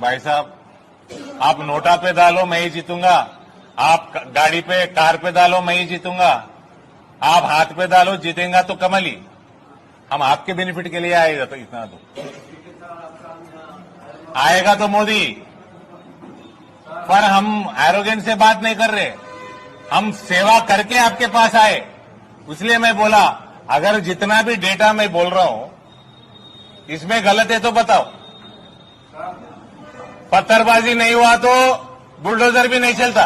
भाई साहब, आप नोटा पे डालो मैं ही जीतूंगा, आप गाड़ी पे कार पे डालो मैं ही जीतूंगा, आप हाथ पे डालो जीतेगा तो कमल ही। हम आपके बेनिफिट के लिए आएगा तो इतना तो आएगा तो मोदी। पर हम एरोगेंस से बात नहीं कर रहे, हम सेवा करके आपके पास आए। इसलिए मैं बोला अगर जितना भी डेटा मैं बोल रहा हूं इसमें गलत है तो बताओ। पत्थरबाजी नहीं हुआ तो बुलडोजर भी नहीं चलता।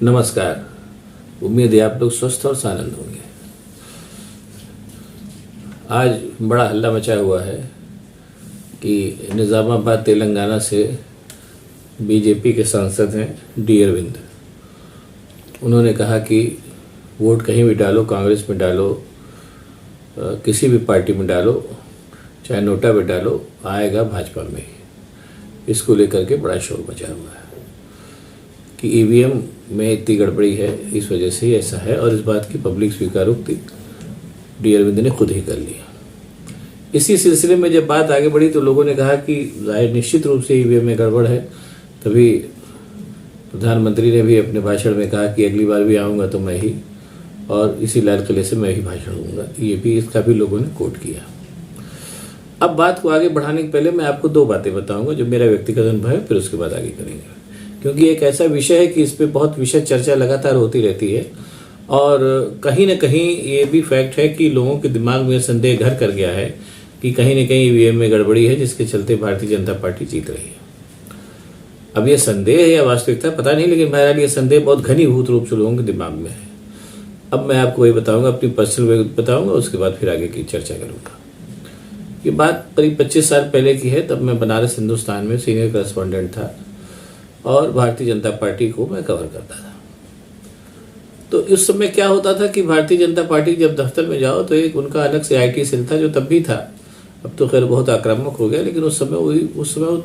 नमस्कार, उम्मीद है आप लोग स्वस्थ और आनंद होंगे। आज बड़ा हल्ला मचा हुआ है कि निजामाबाद तेलंगाना से बीजेपी के सांसद हैं डी अरविंद। उन्होंने कहा कि वोट कहीं भी डालो, कांग्रेस में डालो, किसी भी पार्टी में डालो, चाहे नोटा पे डालो, आएगा भाजपा में ही। इसको लेकर के बड़ा शोर मचा हुआ है कि ईवीएम में इतनी गड़बड़ी है, इस वजह से ही ऐसा है। और इस बात की पब्लिक स्वीकारोक्ति डी अरविंद ने खुद ही कर लिया। इसी सिलसिले में जब बात आगे बढ़ी तो लोगों ने कहा कि जाहिर निश्चित रूप से ईवीएम में गड़बड़ है। तभी प्रधानमंत्री ने भी अपने भाषण में कहा कि अगली बार भी आऊँगा तो मैं ही, और इसी लाल किले से मैं ही भाषण दूंगा। ये भी, इसका भी लोगों ने कोट किया। अब बात को आगे बढ़ाने के पहले मैं आपको दो बातें बताऊंगा जो मेरा व्यक्तिगत अनुभव है, फिर उसके बाद आगे करेंगे। क्योंकि एक ऐसा विषय है कि इस पे बहुत विषय चर्चा लगातार होती रहती है, और कहीं ना कहीं ये भी फैक्ट है कि लोगों के दिमाग में संदेह घर कर गया है कि कहीं न कहीं ईवीएम में गड़बड़ी है, जिसके चलते भारतीय जनता पार्टी जीत रही है। अब ये संदेह है या वास्तविकता पता नहीं, लेकिन बहरहाल ये संदेह बहुत घनीभूत रूप से लोगों के दिमाग में है। अब मैं आपको वही बताऊंगा, अपनी पर्सनल बताऊंगा, उसके बाद फिर आगे की चर्चा करूंगा। ये बात करीब 25 साल पहले की है। तब मैं बनारस हिंदुस्तान में सीनियर करेस्पॉन्डेंट था और भारतीय जनता पार्टी को मैं कवर करता था। तो उस समय क्या होता था कि भारतीय जनता पार्टी जब दफ्तर में जाओ तो एक उनका अलग से आईटी सेल था जो तब भी था। अब तो खैर बहुत आक्रामक हो गया, लेकिन उस समय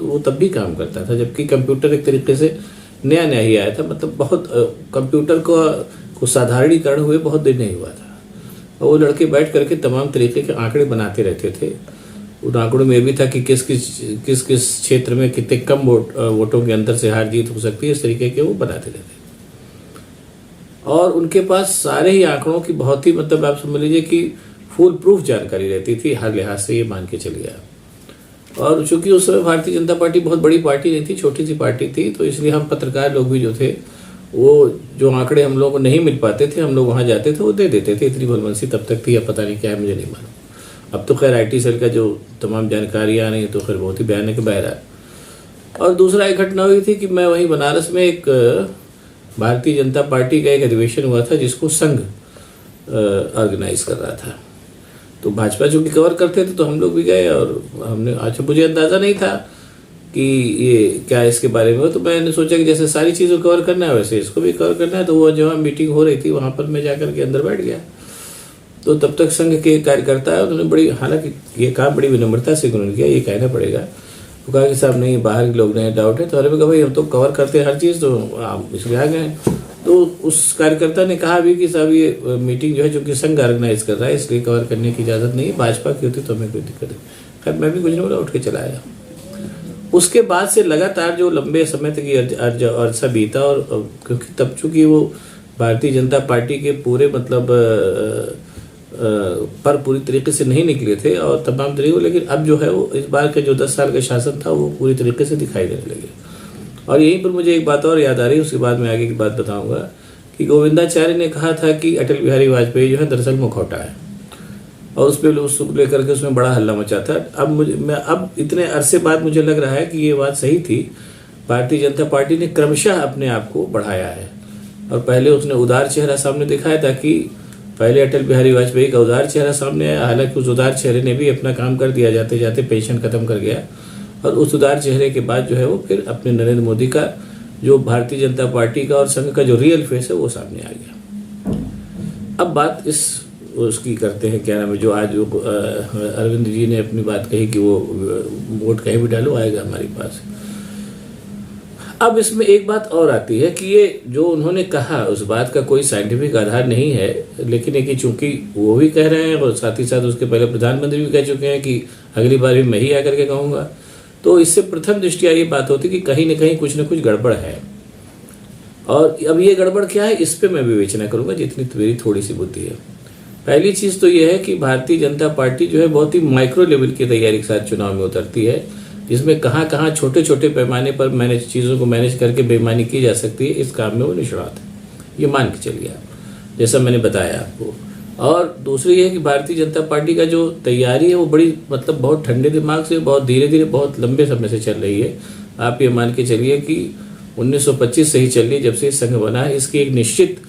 वो तब भी काम करता था, जबकि कंप्यूटर एक तरीके से नया नया ही आया था। मतलब बहुत कंप्यूटर को साधारणीकरण हुए बहुत देर नहीं हुआ था। और वो लड़के बैठ करके तमाम तरीके के आंकड़े बनाते रहते थे। उन आंकड़ों में भी था कि किस किस क्षेत्र में कितने कम वोटों के अंतर से हार जीत हो सकती है, इस तरीके के वो बनाते रहते। और उनके पास सारे ही आंकड़ों की बहुत ही, मतलब आप समझ लीजिए कि फुल प्रूफ जानकारी रहती थी, हर लिहाज से ये मान के चलिए आप। और चूंकि उस समय भारतीय जनता पार्टी बहुत बड़ी पार्टी नहीं थी, छोटी सी पार्टी थी, तो इसलिए हम पत्रकार लोग भी जो थे, वो जो आंकड़े हम लोग को नहीं मिल पाते थे, हम लोग वहाँ जाते थे, वो दे देते थे। इतनी भलमनसी तब तक थी, अब पता नहीं क्या है, मुझे नहीं मालूम। अब तो खैर आईटी सेल का जो तमाम जानकारियाँ आ रही है तो खैर बहुत ही भयानक बहरा। और दूसरा एक घटना हुई थी कि मैं वहीं बनारस में एक भारतीय जनता पार्टी का एक अधिवेशन हुआ था जिसको संघ ऑर्गेनाइज कर रहा था। तो भाजपा जो भी कवर करते थे तो हम लोग भी गए, और हमने, अच्छा मुझे अंदाज़ा नहीं था कि ये क्या इसके बारे में हो, तो मैंने सोचा कि जैसे सारी चीज़ों को कवर करना है वैसे इसको भी कवर करना है। तो वो जहाँ मीटिंग हो रही थी वहाँ पर मैं जाकर के अंदर बैठ गया। तो तब तक संघ के कार्यकर्ता है, उन्होंने बड़ी, हालांकि ये काम बड़ी विनम्रता से उन्होंने किया, ये कहना पड़ेगा। वो कहा कि साहब नहीं, बाहर के लोग नहीं, डाउट है। तो अरे मैं कहा भाई हम तो कवर करते हैं हर चीज़, तो आप इसलिए आ गए। तो उस कार्यकर्ता ने कहा भी कि साहब ये मीटिंग जो है चूँकि संघ ऑर्गेनाइज कर रहा है इसलिए कवर करने की इजाज़त नहीं है, भाजपा की होती तो हमें कोई दिक्कत नहीं। खैर मैं भी कुछ नहीं बोला, उठ के चला आया। उसके बाद से लगातार जो लंबे समय तक ये अरसा बीता, और क्योंकि तब चूँकि वो भारतीय जनता पार्टी के पूरे मतलब पर पूरी तरीके से नहीं निकले थे और तमाम तरीके, लेकिन अब जो है वो इस बार का जो 10 साल का शासन था वो पूरी तरीके से दिखाई देने लगे। और यहीं पर मुझे एक बात और याद आ रही है, उसके बाद मैं आगे की बात बताऊंगा कि गोविंदाचार्य ने कहा था कि अटल बिहारी वाजपेयी जो है दरअसल मुखौटा है, और उस पर लोग लेकर के उसमें बड़ा हल्ला मचा था। अब इतने अरसे बाद मुझे लग रहा है कि ये बात सही थी। भारतीय जनता पार्टी ने क्रमशः अपने आप को बढ़ाया है, और पहले उसने उदार चेहरा सामने दिखाया था कि पहले अटल बिहारी वाजपेयी का उदार चेहरा सामने आया, हालांकि उस उदार चेहरे ने भी अपना काम कर दिया, जाते जाते पेंशन खत्म कर गया। और उस उदार चेहरे के बाद जो है वो फिर अपने नरेंद्र मोदी का, जो भारतीय जनता पार्टी का और संघ का जो रियल फेस है वो सामने आ गया। अब बात उसकी करते हैं, क्या नाम है, जो आज अरविंद जी ने अपनी बात कही कि वो वोट कहीं भी डालो आएगा हमारे पास। अब इसमें एक बात और आती है कि ये जो उन्होंने कहा उस बात का कोई साइंटिफिक आधार नहीं है, लेकिन एक चूंकि वो भी कह रहे हैं और साथ ही साथ उसके पहले प्रधानमंत्री भी कह चुके हैं कि अगली बार भी मैं ही आकर के कहूँगा, तो इससे प्रथम दृष्टिया ये बात होती कि कहीं न कहीं कुछ न कुछ गड़बड़ है। और अब ये गड़बड़ क्या है, इस पे मैं विवेचना करूंगा जितनी मेरी थोड़ी सी बुद्धि है। पहली चीज तो ये है कि भारतीय जनता पार्टी जो है बहुत ही माइक्रो लेवल की तैयारी के साथ चुनाव में उतरती है, जिसमें कहाँ कहाँ छोटे छोटे पैमाने पर चीज़ों को मैनेज करके बेईमानी की जा सकती है, इस काम में वो निष्णात है, ये मान के चलिए आप, जैसा मैंने बताया आपको। और दूसरी ये है कि भारतीय जनता पार्टी का जो तैयारी है वो बड़ी बहुत ठंडे दिमाग से, बहुत धीरे धीरे, बहुत लंबे समय से चल रही है। आप ये मान के चलिए कि 1925 से ही चल रही है, जब से संघ बना है। इसकी एक निश्चित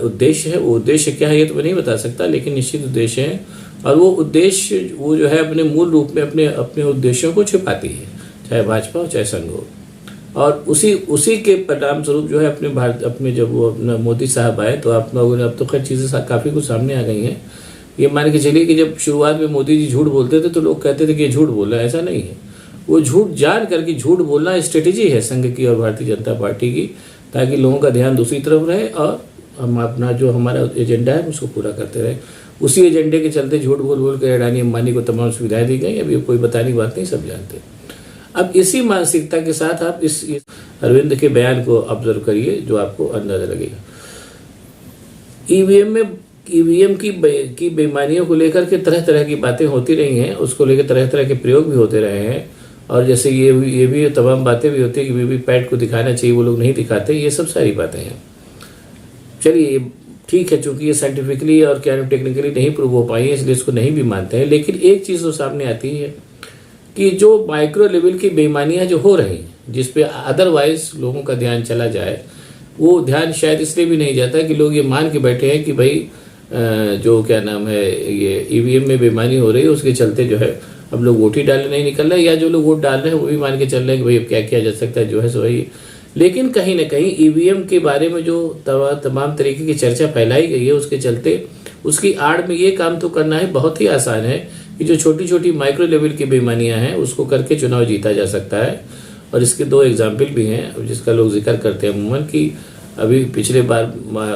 उद्देश्य है, वो उद्देश्य क्या है ये तो मैं नहीं बता सकता, लेकिन निश्चित उद्देश्य है। और वो उद्देश्य वो जो है अपने मूल रूप में अपने उद्देश्यों को छिपाती है, चाहे भाजपा हो चाहे संघ हो। और उसी के परिणाम स्वरूप जो है अपने जब वो मोदी साहब आए तो आप लोगों ने, अब तो खैर चीज़ें काफ़ी कुछ सामने आ गई हैं। ये मान के चलिए कि जब शुरुआत में मोदी जी झूठ बोलते थे तो लोग कहते थे कि ये झूठ बोल रहा है, ऐसा नहीं है। वो झूठ जान करके झूठ बोलना स्ट्रेटेजी है संघ की और भारतीय जनता पार्टी की, ताकि लोगों का ध्यान दूसरी तरफ रहे और हम अपना जो हमारा एजेंडा है उसको पूरा करते रहे। उसी एजेंडे के चलते झूठ बोल के अडानी अंबानी को तमाम सुविधाएं दी गई। अब ये कोई बताने की बात नहीं, सब जानते। अब इसी मानसिकता के साथ आप इस अरविंद के बयान को ऑब्जर्व करिए, जो आपको अंदाजा लगेगा। ईवीएम की बेईमानियों को लेकर के तरह तरह की बातें होती रही हैं, उसको लेकर तरह तरह के प्रयोग भी होते रहे हैं। और जैसे ये भी तमाम बातें भी होती है कि वीवीपैट को दिखाना चाहिए, वो लोग नहीं दिखाते, ये सब सारी बातें हैं। चलिए ठीक है, चूंकि ये साइंटिफिकली और क्या टेक्निकली नहीं प्रूव हो पाई है, इसलिए इसको नहीं भी मानते हैं। लेकिन एक चीज़ तो सामने आती है कि जो माइक्रो लेवल की बेईमानियां जो हो रही हैं, जिस पे अदरवाइज लोगों का ध्यान चला जाए, वो ध्यान शायद इसलिए भी नहीं जाता कि लोग ये मान के बैठे हैं कि भाई जो क्या नाम है, ये ईवीएम में बेईमानी हो रही है, उसके चलते जो है अब लोग वोट ही डालने नहीं निकल रहे, या जो लोग वोट डाल रहे हैं वो भी मान के चल रहे हैं कि भाई अब क्या किया जा सकता है, जो है सो वही। लेकिन कहीं ना कहीं ईवीएम के बारे में जो तमाम तरीके की चर्चा फैलाई गई है, उसके चलते उसकी आड़ में ये काम तो करना है, बहुत ही आसान है कि जो छोटी छोटी माइक्रो लेवल की बेईमानियां हैं उसको करके चुनाव जीता जा सकता है। और इसके दो एग्जाम्पल भी हैं जिसका लोग जिक्र करते हैं अमूमन, कि अभी पिछले बार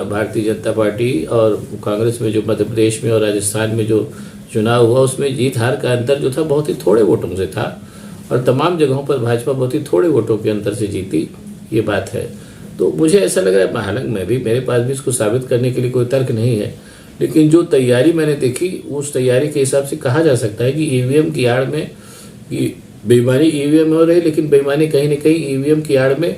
भारतीय जनता पार्टी और कांग्रेस में जो मध्य प्रदेश में और राजस्थान में जो चुनाव हुआ, उसमें जीत हार का अंतर जो था बहुत ही थोड़े वोटों से था, और तमाम जगहों पर भाजपा बहुत ही थोड़े वोटों के अंतर से जीती, ये बात है। तो मुझे ऐसा लग रहा है, हालांकि मेरे पास भी इसको साबित करने के लिए कोई तर्क नहीं है, लेकिन जो तैयारी मैंने देखी उस तैयारी के हिसाब से कहा जा सकता है कि ईवीएम की आड़ में बेईमानी ईवीएम में हो रही, लेकिन बेईमानी कहीं ना कहीं ईवीएम की आड़ में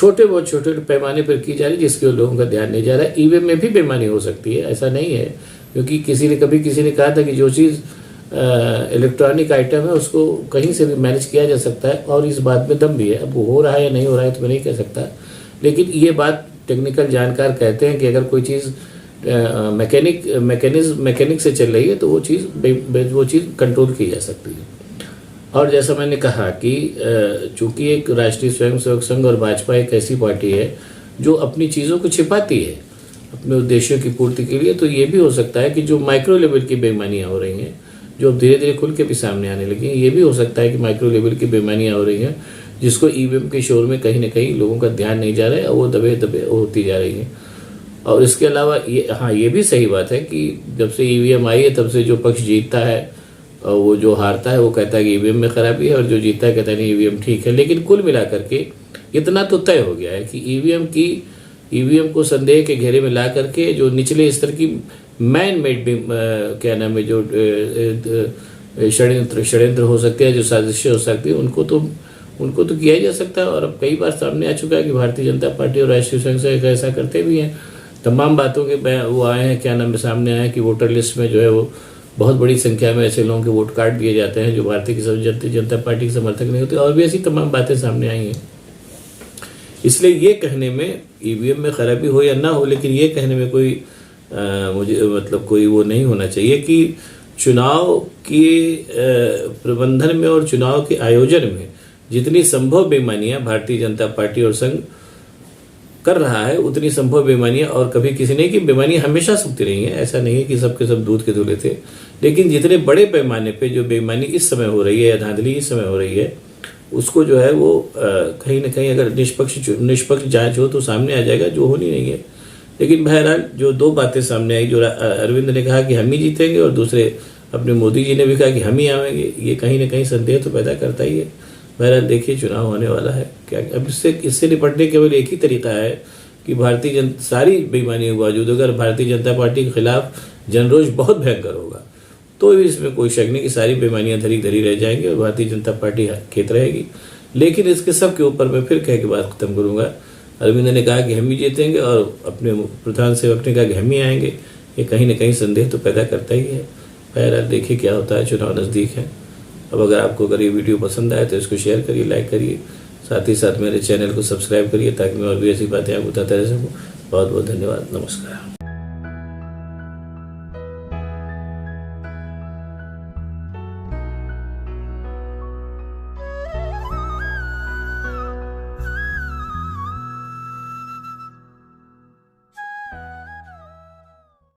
बहुत छोटे पैमाने पर की जा रही, जिसके लोगों का ध्यान नहीं जा रहा है। ईवीएम में भी बेईमानी हो सकती है, ऐसा नहीं है, क्योंकि किसी ने कहा था कि जो चीज़ इलेक्ट्रॉनिक आइटम है उसको कहीं से भी मैनेज किया जा सकता है, और इस बात में दम भी है। अब वो हो रहा है या नहीं हो रहा है तो मैं नहीं कह सकता, लेकिन ये बात टेक्निकल जानकार कहते हैं कि अगर कोई चीज़ मैकेनिक से चल रही है तो वो चीज़ कंट्रोल की जा सकती है। और जैसा मैंने कहा कि चूंकि एक राष्ट्रीय स्वयंसेवक संघ और भाजपा एक ऐसी पार्टी है जो अपनी चीज़ों को छिपाती है अपने उद्देश्यों की पूर्ति के लिए, तो ये भी हो सकता है कि जो माइक्रो लेवल की बेईमानियां हो रही हैं, जो अब धीरे धीरे खुल के भी सामने आने लगी हैं, ये भी हो सकता है कि माइक्रो लेवल की बेईमानियां हो रही हैं जिसको ईवीएम के शोर में कहीं ना कहीं लोगों का ध्यान नहीं जा रहा है और वो दबे दबे होती जा रही हैं। और इसके अलावा ये भी सही बात है कि जब से ईवीएम आई है तब से जो पक्ष जीतता है और वो जो हारता है वो कहता है कि ईवीएम में खराबी है, और जो जीतता है कहता है नहीं ईवीएम ठीक है। लेकिन कुल मिलाकर के इतना तो तय हो गया है कि ईवीएम को संदेह के घेरे में ला करके जो निचले स्तर की मैन मेड क्या नाम है, जो षड्यंत्र हो सकते हैं, जो साजिशें हो सकती है, उनको तो किया ही जा सकता है। और अब कई बार सामने आ चुका है कि भारतीय जनता पार्टी और राष्ट्रीय स्वयंसेवक ऐसा करते भी हैं। तमाम बातों के वो आए हैं, क्या नाम है, सामने आए हैं कि वोटर लिस्ट में जो है वो बहुत बड़ी संख्या में ऐसे लोगों के वोट कार्ड दिए जाते हैं जो भारतीय जनता पार्टी के समर्थक नहीं होते, और भी ऐसी तमाम बातें सामने आई हैं। इसलिए ये कहने में ईवीएम में खराबी हो या ना हो, लेकिन ये कहने में कोई कोई वो नहीं होना चाहिए कि चुनाव के प्रबंधन में और चुनाव के आयोजन में जितनी संभव बेईमानियां भारतीय जनता पार्टी और संघ कर रहा है, उतनी संभव बेईमानियां और कभी किसी ने की बेईमानियां हमेशा सूखती रही हैं। ऐसा नहीं है कि सबके सब दूध के धुले थे, लेकिन जितने बड़े पैमाने पे जो बेईमानी इस समय हो रही है या धांधली इस समय हो रही है, उसको जो है वो कहीं ना कहीं अगर निष्पक्ष जांच हो तो सामने आ जाएगा, जो होनी नहीं है। लेकिन बहरहाल जो दो बातें सामने आई, जो अरविंद ने कहा कि हम ही जीतेंगे और दूसरे अपने मोदी जी ने भी कहा कि हम ही आवेंगे, ये कहीं ना कहीं संदेह तो पैदा करता ही है। बहरहाल देखिए चुनाव होने वाला है क्या। अब इससे निपटने केवल एक ही तरीका है कि भारतीय जनता सारी बेईमानियों के बावजूद अगर भारतीय जनता पार्टी के खिलाफ जनरोष बहुत भयंकर होगा तो भी इसमें कोई शक नहीं कि सारी बेईमानियां धरी धरी रह जाएंगी और भारतीय जनता पार्टी खेत रहेगी। लेकिन इसके सब के ऊपर मैं फिर कह के बात खत्म करूंगा, अरविंद ने कहा कि हम ही जीतेंगे और अपने प्रधान सेवक ने कहा कि हम ही आएंगे। ये कहीं ना कहीं संदेह तो पैदा करता ही है। बहरहाल देखिए क्या होता है, चुनाव नज़दीक है। अब अगर ये वीडियो पसंद आए तो इसको शेयर करिए, लाइक करिए, साथ ही साथ मेरे चैनल को सब्सक्राइब करिए ताकि मैं और भी ऐसी बातें आपको बताता रह सकूँ। बहुत बहुत धन्यवाद, नमस्कार।